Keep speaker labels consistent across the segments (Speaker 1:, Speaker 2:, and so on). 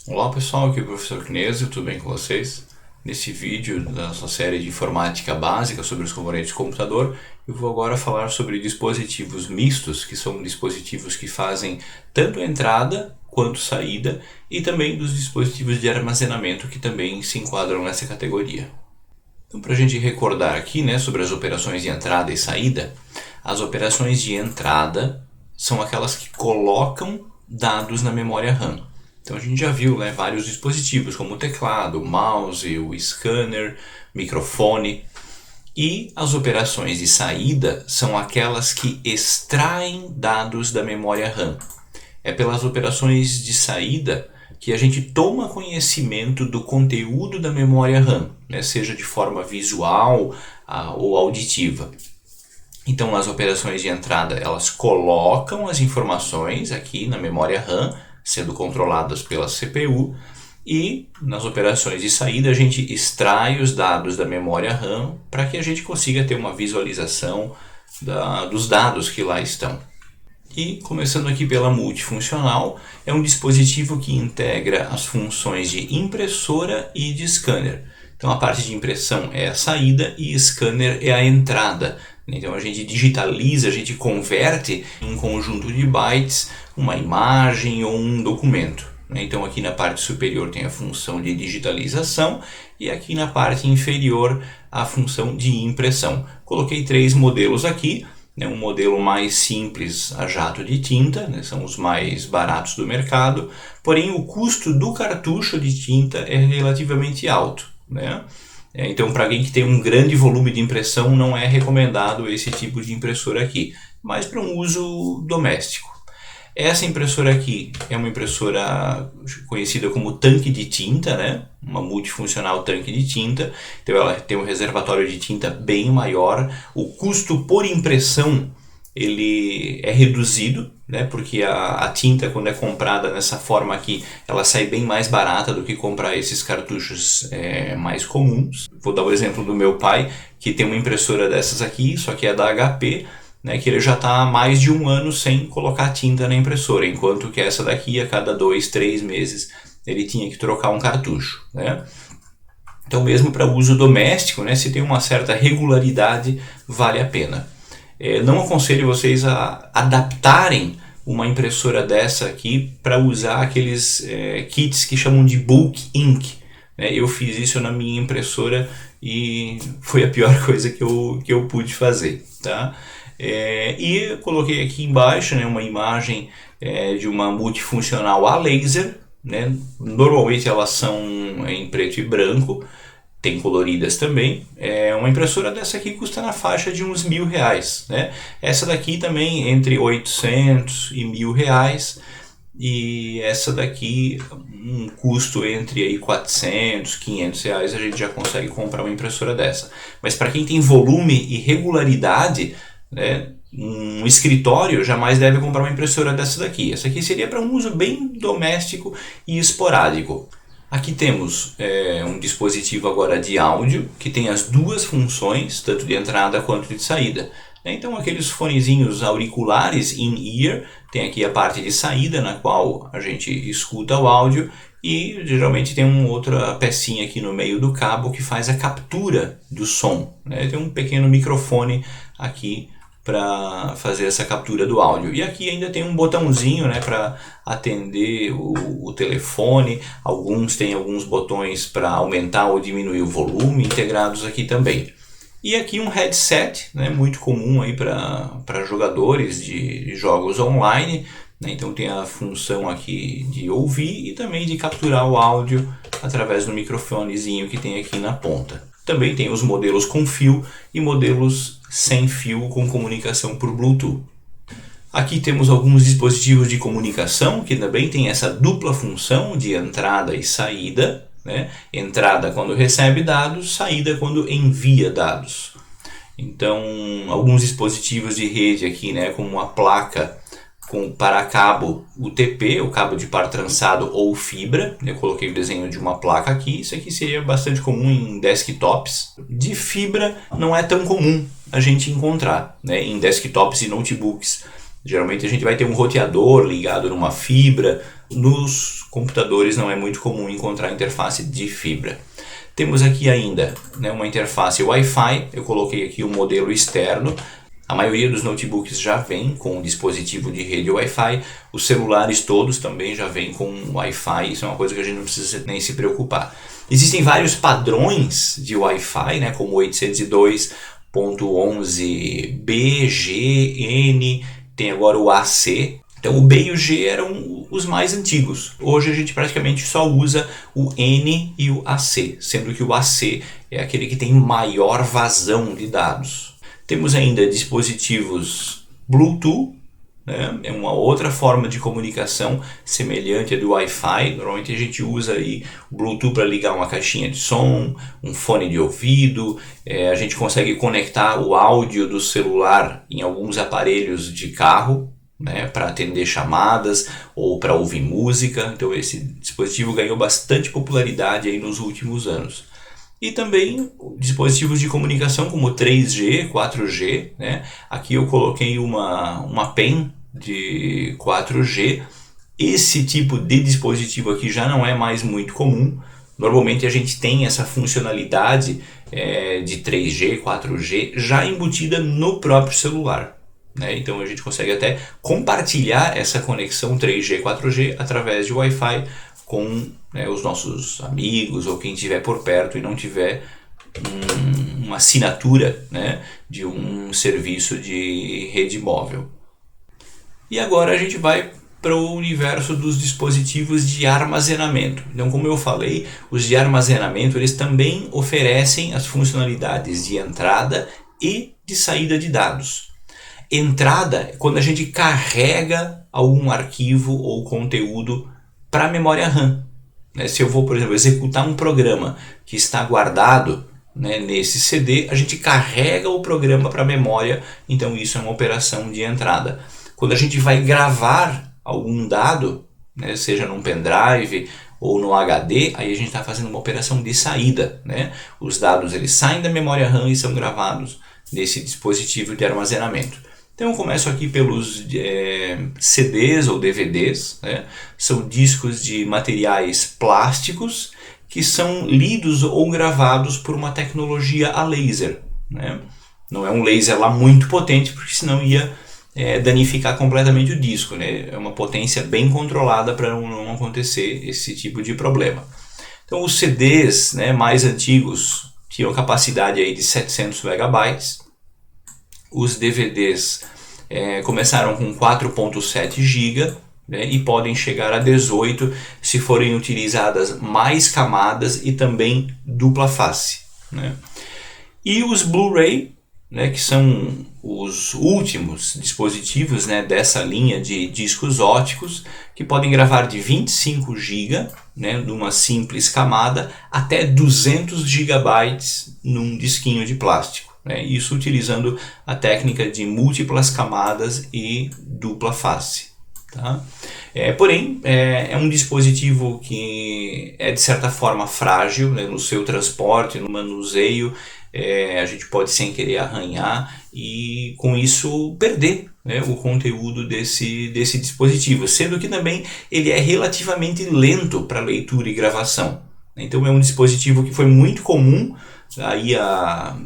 Speaker 1: Olá pessoal, aqui é o professor Knesio, tudo bem com vocês? Nesse vídeo da nossa série de informática básica sobre os componentes do computador, eu vou agora falar sobre dispositivos mistos, que são dispositivos que fazem tanto entrada quanto saída, e também dos dispositivos de armazenamento que também se enquadram nessa categoria. Então, para a gente recordar aqui, sobre as operações de entrada e saída, as operações de entrada são aquelas que colocam dados na memória RAM. Então a gente já viu vários dispositivos como o teclado, o mouse, o scanner, microfone. E as operações de saída são aquelas que extraem dados da memória RAM. É pelas operações de saída que a gente toma conhecimento do conteúdo da memória RAM, seja de forma visual ou auditiva. Então, nas operações de entrada, elas colocam as informações aqui na memória RAM, sendo controladas pela CPU, e nas operações de saída a gente extrai os dados da memória RAM para que a gente consiga ter uma visualização dos dados que lá estão. E começando aqui pela multifuncional, é um dispositivo que integra as funções de impressora e de scanner. Então a parte de impressão é a saída e scanner é a entrada. Então a gente digitaliza, a gente converte em um conjunto de bytes uma imagem ou um documento. Então aqui na parte superior tem a função de digitalização e aqui na parte inferior a função de impressão. Coloquei 3 modelos aqui. Um modelo mais simples a jato de tinta, são os mais baratos do mercado, porém o custo do cartucho de tinta é relativamente alto. Então, para alguém que tem um grande volume de impressão, não é recomendado esse tipo de impressora aqui, mas para um uso doméstico. Essa impressora aqui é uma impressora conhecida como tanque de tinta, uma multifuncional tanque de tinta. Então ela tem um reservatório de tinta bem maior. O custo por impressão ele é reduzido, porque a tinta, quando é comprada nessa forma aqui, ela sai bem mais barata do que comprar esses cartuchos mais comuns. Vou dar o exemplo do meu pai, que tem uma impressora dessas aqui, só que é da HP, que ele já está há mais de 1 ano sem colocar tinta na impressora, enquanto que essa daqui, a cada 2, 3 meses, ele tinha que trocar um cartucho. Então, mesmo para uso doméstico, se tem uma certa regularidade, vale a pena. Não aconselho vocês a adaptarem uma impressora dessa aqui para usar aqueles kits que chamam de bulk ink. Eu fiz isso na minha impressora e foi a pior coisa que eu pude fazer. E eu coloquei aqui embaixo uma imagem de uma multifuncional a laser. Normalmente elas são em preto e branco, tem coloridas também. Uma impressora dessa aqui custa na faixa de uns R$1.000. Essa daqui também entre 800 e R$1.000. E essa daqui, um custo entre aí 400, 500 reais, a gente já consegue comprar uma impressora dessa. Mas para quem tem volume e regularidade, um escritório jamais deve comprar uma impressora dessa daqui. Essa aqui seria para um uso bem doméstico e esporádico. Aqui temos um dispositivo agora de áudio que tem as 2 funções, tanto de entrada quanto de saída. Então aqueles fonezinhos auriculares in-ear, tem aqui a parte de saída na qual a gente escuta o áudio e geralmente tem uma outra pecinha aqui no meio do cabo que faz a captura do som. Tem um pequeno microfone aqui para fazer essa captura do áudio. E aqui ainda tem um botãozinho para atender o telefone. Alguns têm alguns botões para aumentar ou diminuir o volume integrados aqui também. E aqui um headset, muito comum aí para jogadores de jogos online. Então tem a função aqui de ouvir e também de capturar o áudio através do microfonezinho que tem aqui na ponta. Também tem os modelos com fio e modelos sem fio com comunicação por Bluetooth. Aqui temos alguns dispositivos de comunicação que também tem essa dupla função de entrada e saída. Entrada quando recebe dados, saída quando envia dados. Então, alguns dispositivos de rede aqui, como a placa para cabo UTP, o cabo de par trançado ou fibra. Eu coloquei o desenho de uma placa aqui. Isso aqui seria bastante comum em desktops. De fibra não é tão comum a gente encontrar, em desktops e notebooks. Geralmente a gente vai ter um roteador ligado numa fibra. Nos computadores não é muito comum encontrar interface de fibra. Temos aqui ainda, né, uma interface Wi-Fi. Eu coloquei aqui um modelo externo. A maioria dos notebooks já vem com um dispositivo de rede Wi-Fi. Os celulares todos também já vêm com Wi-Fi. Isso é uma coisa que a gente não precisa nem se preocupar. Existem vários padrões de Wi-Fi, né, como 802.11b, G, N, tem agora o AC. Então o B e o G eram os mais antigos. Hoje a gente praticamente só usa o N e o AC, sendo que o AC é aquele que tem maior vazão de dados. Temos ainda dispositivos Bluetooth, né? É uma outra forma de comunicação semelhante à do Wi-Fi. Normalmente a gente usa aí o Bluetooth para ligar uma caixinha de som, um fone de ouvido. A gente consegue conectar o áudio do celular em alguns aparelhos de carro, né, para atender chamadas ou para ouvir música. Então esse dispositivo ganhou bastante popularidade aí nos últimos anos. E também dispositivos de comunicação como 3G, 4G, né? Aqui eu coloquei uma pen de 4G. Esse tipo de dispositivo aqui já não é mais muito comum. Normalmente a gente tem essa funcionalidade de 3G, 4G já embutida no próprio celular. Então a gente consegue até compartilhar essa conexão 3G, 4G através de Wi-Fi com os nossos amigos ou quem estiver por perto e não tiver uma assinatura, né, de um serviço de rede móvel. E agora a gente vai para o universo dos dispositivos de armazenamento. Então, como eu falei, os de armazenamento eles também oferecem as funcionalidades de entrada e de saída de dados. Entrada é quando a gente carrega algum arquivo ou conteúdo para a memória RAM. Se eu vou, por exemplo, executar um programa que está guardado, né, nesse CD, a gente carrega o programa para a memória, então isso é uma operação de entrada. Quando a gente vai gravar algum dado, né, seja num pendrive ou no HD, aí a gente está fazendo uma operação de saída. Né? Os dados eles saem da memória RAM e são gravados nesse dispositivo de armazenamento. Então eu começo aqui pelos CDs ou DVDs, né? São discos de materiais plásticos que são lidos ou gravados por uma tecnologia a laser. Né? Não é um laser lá muito potente, porque senão ia danificar completamente o disco. Né? É uma potência bem controlada para não acontecer esse tipo de problema. Então os CDs, né, mais antigos tinham capacidade aí de 700 megabytes. Os DVDs começaram com 4.7 GB, né, e podem chegar a 18 se forem utilizadas mais camadas e também dupla face. Né? E os Blu-ray, né, que são os últimos dispositivos, né, dessa linha de discos óticos, que podem gravar de 25 GB, né, numa simples camada, até 200 GB num disquinho de plástico. Isso utilizando a técnica de múltiplas camadas e dupla face. Tá? Porém, é um dispositivo que é de certa forma frágil, né, no seu transporte, no manuseio. A gente pode sem querer arranhar e com isso perder, né, o conteúdo desse dispositivo, sendo que também ele é relativamente lento para leitura e gravação. Então é um dispositivo que foi muito comum aí há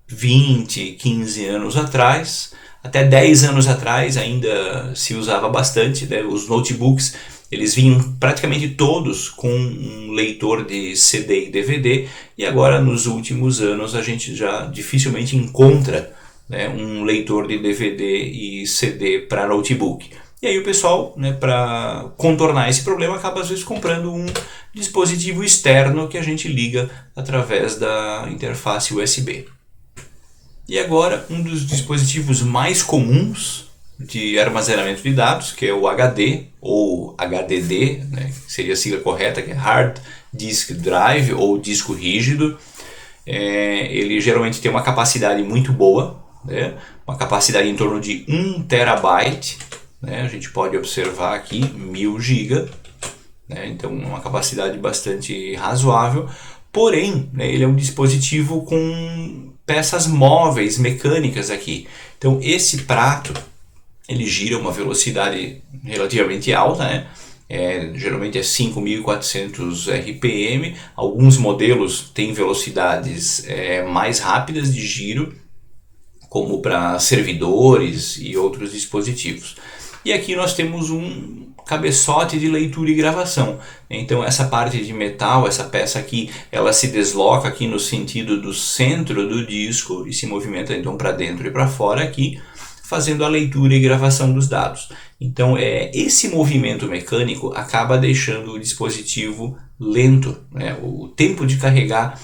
Speaker 1: 20, 15 anos atrás, até 10 anos atrás ainda se usava bastante, né? Os notebooks eles vinham praticamente todos com um leitor de CD e DVD, e agora nos últimos anos a gente já dificilmente encontra, né, um leitor de DVD e CD para notebook. E aí o pessoal, né, para contornar esse problema, acaba às vezes comprando um dispositivo externo que a gente liga através da interface USB. E agora, um dos dispositivos mais comuns de armazenamento de dados, que é o HD ou HDD, né, que seria a sigla correta, que é Hard Disk Drive ou disco rígido. Ele geralmente tem uma capacidade muito boa, né, uma capacidade em torno de 1 terabyte, né, a gente pode observar aqui 1000 GB, né, então uma capacidade bastante razoável. Porém, né, ele é um dispositivo com peças móveis, mecânicas aqui. Então esse prato ele gira a uma velocidade relativamente alta, né? Geralmente é 5.400 RPM. Alguns modelos têm velocidades mais rápidas de giro, como para servidores e outros dispositivos. E aqui nós temos um cabeçote de leitura e gravação. Então essa parte de metal, essa peça aqui, ela se desloca aqui no sentido do centro do disco e se movimenta então para dentro e para fora aqui, fazendo a leitura e gravação dos dados. Então esse movimento mecânico acaba deixando o dispositivo lento, né? O tempo de carregar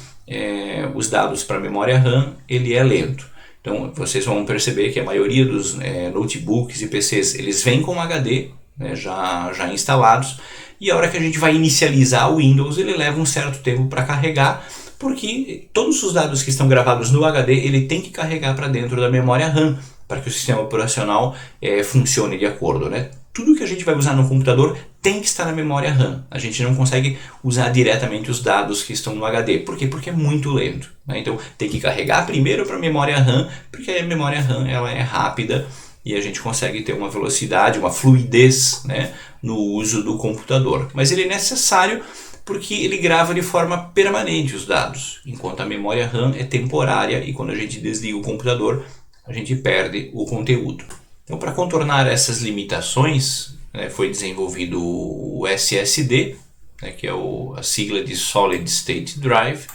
Speaker 1: os dados para a memória RAM ele é lento. Então vocês vão perceber que a maioria dos notebooks e PCs eles vêm com HD, né, já instalados, e a hora que a gente vai inicializar o Windows ele leva um certo tempo para carregar, porque todos os dados que estão gravados no HD ele tem que carregar para dentro da memória RAM para que o sistema operacional funcione de acordo, né? Tudo que a gente vai usar no computador tem que estar na memória RAM. A gente não consegue usar diretamente os dados que estão no HD. Por quê? Porque é muito lento, né? Então tem que carregar primeiro para a memória RAM, porque a memória RAM ela é rápida e a gente consegue ter uma velocidade, uma fluidez, né, no uso do computador. Mas ele é necessário porque ele grava de forma permanente os dados, enquanto a memória RAM é temporária e quando a gente desliga o computador a gente perde o conteúdo. Então, para contornar essas limitações, né, foi desenvolvido o SSD, né, que é a sigla de Solid State Drive.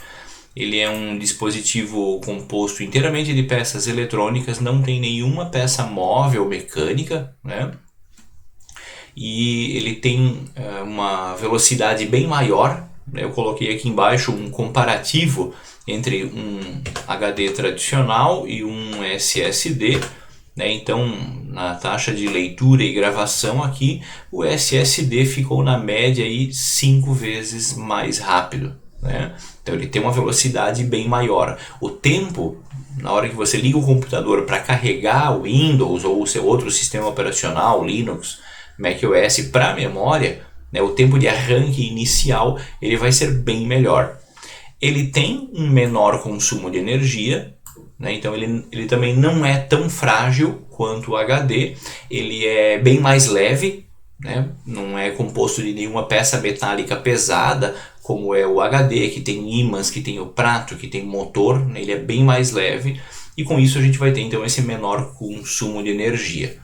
Speaker 1: Ele é um dispositivo composto inteiramente de peças eletrônicas, não tem nenhuma peça móvel mecânica, né? E ele tem uma velocidade bem maior. Eu coloquei aqui embaixo um comparativo entre um HD tradicional e um SSD. Então, na taxa de leitura e gravação aqui, o SSD ficou na média 5 vezes mais rápido, né? Então ele tem uma velocidade bem maior. O tempo, na hora que você liga o computador para carregar o Windows ou o seu outro sistema operacional, Linux, macOS, para a memória, né, o tempo de arranque inicial ele vai ser bem melhor. Ele tem um menor consumo de energia, né? Então ele também não é tão frágil quanto o HD, ele é bem mais leve, né? Não é composto de nenhuma peça metálica pesada como é o HD, que tem ímãs, que tem o prato, que tem motor, né? Ele é bem mais leve e com isso a gente vai ter então esse menor consumo de energia.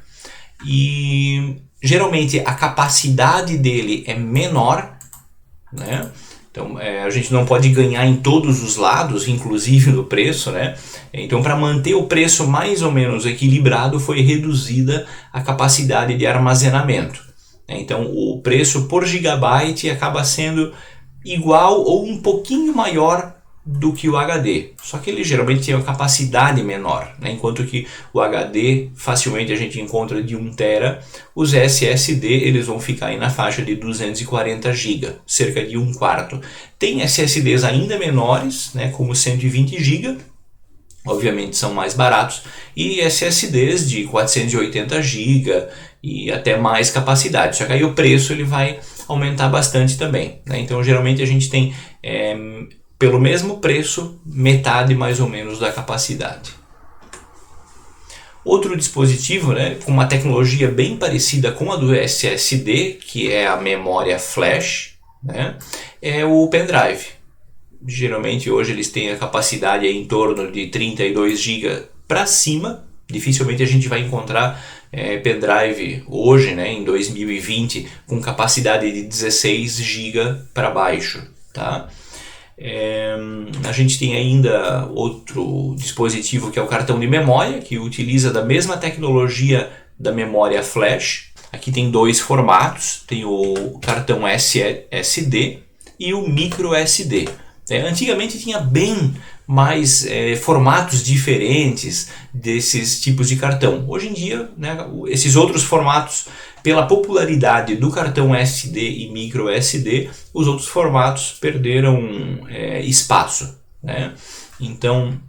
Speaker 1: E geralmente a capacidade dele é menor, né? Então a gente não pode ganhar em todos os lados, inclusive no preço, né? Então para manter o preço mais ou menos equilibrado foi reduzida a capacidade de armazenamento. Então o preço por gigabyte acaba sendo igual ou um pouquinho maior do que o HD, só que ele geralmente tem uma capacidade menor, né? Enquanto que o HD facilmente a gente encontra de 1 TB, os SSD eles vão ficar aí na faixa de 240 GB, cerca de 1/4. Tem SSDs ainda menores, né, como 120 GB, obviamente são mais baratos, e SSDs de 480 GB e até mais capacidade, só que aí o preço ele vai aumentar bastante também, né? Então geralmente a gente tem pelo mesmo preço, metade mais ou menos da capacidade. Outro dispositivo, né, com uma tecnologia bem parecida com a do SSD, que é a memória flash, né, é o pendrive. Geralmente hoje eles têm a capacidade em torno de 32 GB para cima. Dificilmente a gente vai encontrar pendrive hoje, né, em 2020, com capacidade de 16 GB para baixo, tá? A gente tem ainda outro dispositivo que é o cartão de memória, que utiliza da mesma tecnologia da memória flash. Aqui tem dois formatos, tem o cartão SSD e o micro SD. Antigamente tinha bem mais formatos diferentes desses tipos de cartão. Hoje em dia, né, esses outros formatos, pela popularidade do cartão SD e micro SD, os outros formatos perderam espaço, né? Então,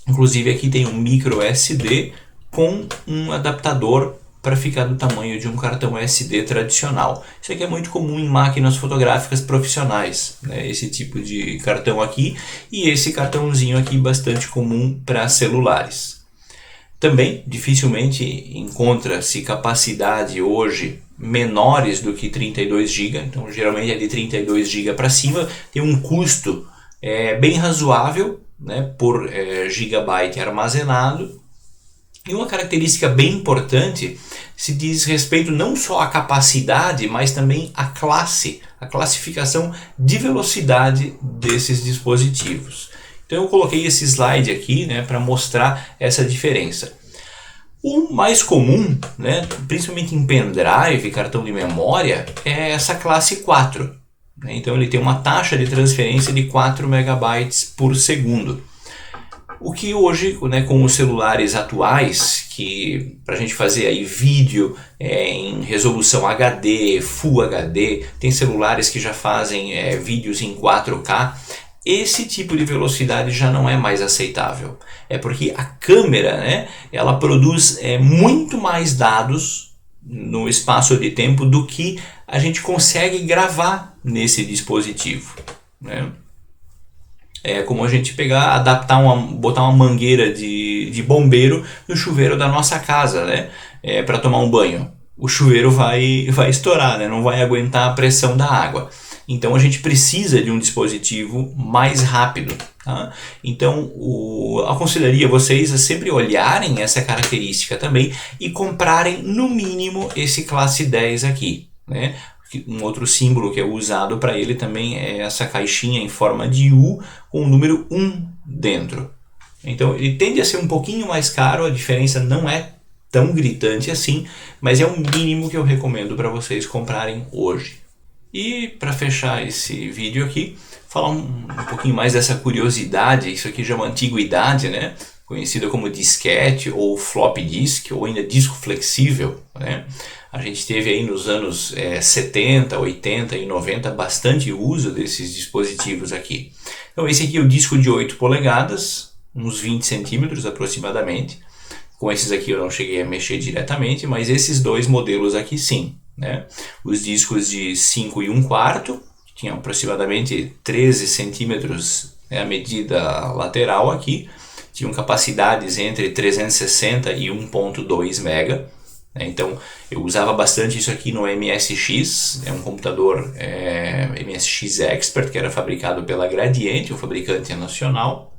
Speaker 1: inclusive aqui tem um micro SD com um adaptador para ficar do tamanho de um cartão SD tradicional. Isso aqui é muito comum em máquinas fotográficas profissionais, né? Esse tipo de cartão aqui e esse cartãozinho aqui bastante comum para celulares. Também dificilmente encontra-se capacidade hoje menores do que 32 GB, então geralmente é de 32 GB para cima, tem um custo bem razoável, né, por gigabyte armazenado. E uma característica bem importante se diz respeito não só à capacidade, mas também à classe, a classificação de velocidade desses dispositivos. Então eu coloquei esse slide aqui, né, para mostrar essa diferença. O mais comum, né, principalmente em pendrive, cartão de memória, é essa classe 4. Né? Então ele tem uma taxa de transferência de 4 megabytes por segundo. O que hoje, né, com os celulares atuais, que para a gente fazer aí vídeo em resolução HD, Full HD, tem celulares que já fazem vídeos em 4K, esse tipo de velocidade já não é mais aceitável. É porque a câmera, né, ela produz muito mais dados no espaço de tempo do que a gente consegue gravar nesse dispositivo, né? É como a gente pegar, adaptar botar uma mangueira de bombeiro no chuveiro da nossa casa, né? Para tomar um banho. O chuveiro vai estourar, né? Não vai aguentar a pressão da água. Então a gente precisa de um dispositivo mais rápido. Tá? Então eu aconselharia vocês a sempre olharem essa característica também e comprarem no mínimo esse classe 10 aqui, né? Um outro símbolo que é usado para ele também é essa caixinha em forma de U com o número 1 dentro. Então ele tende a ser um pouquinho mais caro, a diferença não é tão gritante assim, mas é o mínimo que eu recomendo para vocês comprarem hoje. E para fechar esse vídeo aqui, falar um pouquinho mais dessa curiosidade, isso aqui já é uma antiguidade, né? Conhecida como disquete ou floppy disk, ou ainda disco flexível, né? A gente teve aí nos anos 70, 80 e 90 bastante uso desses dispositivos aqui. Então esse aqui é o disco de 8 polegadas, uns 20 centímetros aproximadamente. Com esses aqui eu não cheguei a mexer diretamente, mas esses dois modelos aqui sim, né? Os discos de 5 e 1/4, que tinham aproximadamente 13 centímetros, a medida lateral aqui, tinham capacidades entre 360 e 1.2 mega. Então eu usava bastante isso aqui no MSX, é um computador MSX Expert que era fabricado pela Gradiente, um fabricante nacional.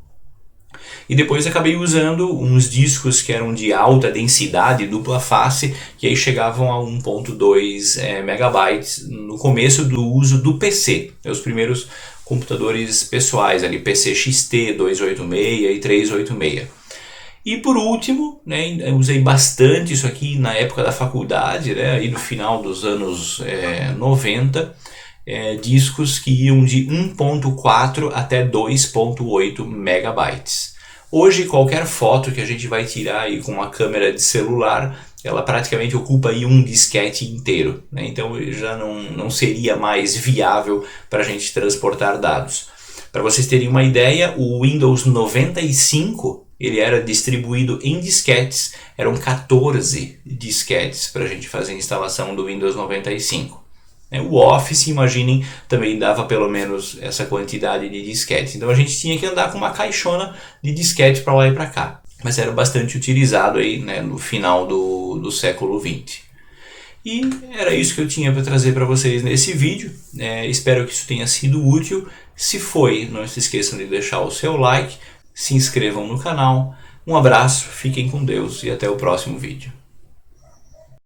Speaker 1: E depois acabei usando uns discos que eram de alta densidade, dupla face, que aí chegavam a 1.2 megabytes no começo do uso do PC, os primeiros computadores pessoais, ali PC XT 286 e 386. E por último, né, eu usei bastante isso aqui na época da faculdade, né, aí no final dos anos 90, discos que iam de 1.4 até 2.8 megabytes. Hoje qualquer foto que a gente vai tirar aí com uma câmera de celular, ela praticamente ocupa aí um disquete inteiro, né? Então já não seria mais viável para a gente transportar dados. Para vocês terem uma ideia, o Windows 95 ele era distribuído em disquetes, eram 14 disquetes para a gente fazer a instalação do Windows 95. O Office, imaginem, também dava pelo menos essa quantidade de disquetes. Então a gente tinha que andar com uma caixona de disquete para lá e para cá. Mas era bastante utilizado aí, né, no final do século XX. E era isso que eu tinha para trazer para vocês nesse vídeo. Espero que isso tenha sido útil. Se foi, não se esqueçam de deixar o seu like. Se inscrevam no canal. Um abraço, fiquem com Deus e até o próximo vídeo.